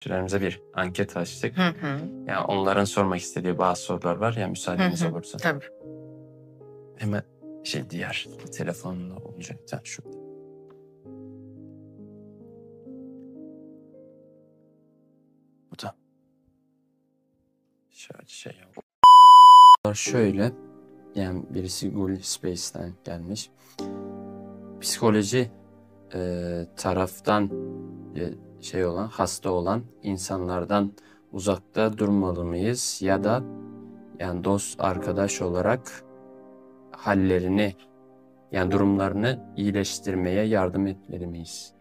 Süremize bir anket açtık. Hı hı. Yani onların sormak istediği bazı sorular var ya, müsaadeniz olursa. Tabii. Hemen diğer telefonla olacak. Şurada. Bu da. Şöyle. Yani birisi Google Space'ten gelmiş. Psikoloji taraftan hasta olan insanlardan uzakta durmalı mıyız, ya da yani dost arkadaş olarak hallerini, yani durumlarını iyileştirmeye yardım etmeli miyiz?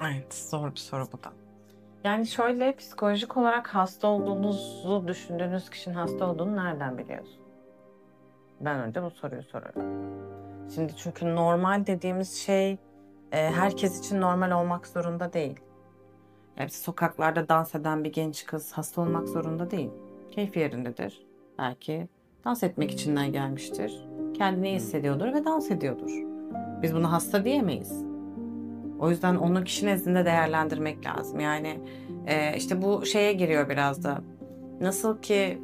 Evet, zor bir soru bu da. Yani şöyle, psikolojik olarak hasta olduğunuzu düşündüğünüz kişinin hasta olduğunu nereden biliyorsun? Ben önce bu soruyu sorarım. Şimdi çünkü normal dediğimiz şey herkes için normal olmak zorunda değil. Yani sokaklarda dans eden bir genç kız hasta olmak zorunda değil. Keyfi yerindedir. Belki dans etmek içinden gelmiştir. Kendini iyi hissediyordur ve dans ediyordur. Biz buna hasta diyemeyiz. O yüzden onu kişi nezdinde değerlendirmek lazım. Yani işte bu şeye giriyor biraz da. Nasıl ki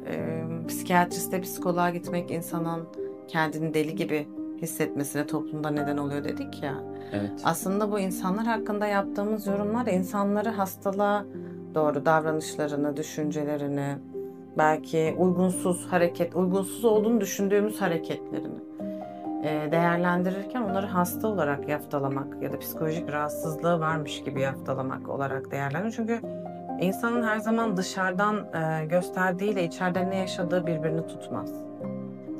psikiyatriste, psikoloğa gitmek insanın kendini deli gibi hissetmesine toplumda neden oluyor dedik ya. Evet. Aslında bu insanlar hakkında yaptığımız yorumlar insanları hastalığa doğru davranışlarını, düşüncelerini, belki uygunsuz olduğunu düşündüğümüz hareketlerini değerlendirirken onları hasta olarak yaftalamak ya da psikolojik rahatsızlığı varmış gibi yaftalamak olarak değerlendiriyor. Çünkü insanın her zaman dışarıdan gösterdiğiyle içeride ne yaşadığı birbirini tutmaz.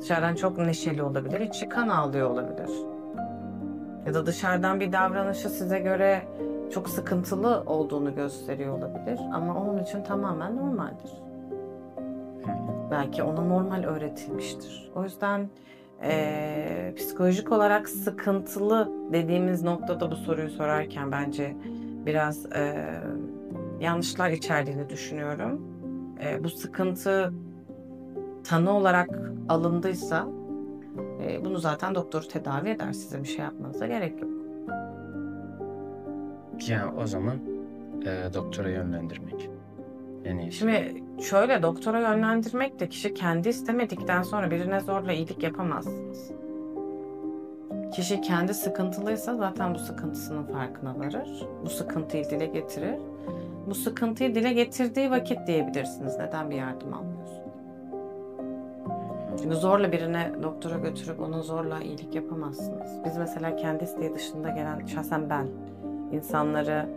Dışarıdan çok neşeli olabilir, içi kan ağlıyor olabilir. Ya da dışarıdan bir davranışı size göre çok sıkıntılı olduğunu gösteriyor olabilir ama onun için tamamen normaldir. Belki ona normal öğretilmiştir. O yüzden psikolojik olarak sıkıntılı dediğimiz noktada bu soruyu sorarken bence biraz yanlışlar içerdiğini düşünüyorum. Bu sıkıntı tanı olarak alındıysa bunu zaten doktor tedavi eder. Size bir şey yapmanıza gerek yok. Yani o zaman doktora yönlendirmek. Yani Şimdi şöyle, doktora yönlendirmek de kişi kendi istemedikten sonra birine zorla iyilik yapamazsınız. Kişi kendi sıkıntılıysa zaten bu sıkıntısının farkına varır. Bu sıkıntıyı dile getirir. Bu sıkıntıyı dile getirdiği vakit diyebilirsiniz. Neden bir yardım almıyorsun? Çünkü zorla birine doktora götürüp ona zorla iyilik yapamazsınız. Biz mesela kendi isteği dışında gelen, şahsen ben, insanları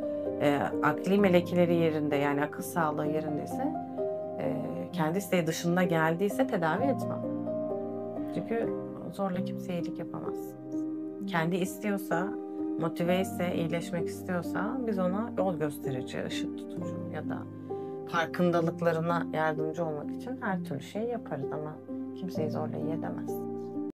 akli melekeleri yerinde, yani akıl sağlığı yerindeyse, kendi isteği dışında geldiyse tedavi etmem. Çünkü zorla kimseye iyilik yapamazsınız. Kendi istiyorsa, motive ise, iyileşmek istiyorsa biz ona yol gösterici, ışık tutucu ya da farkındalıklarına yardımcı olmak için her türlü şeyi yaparız ama kimseyi zorla iyi edemez.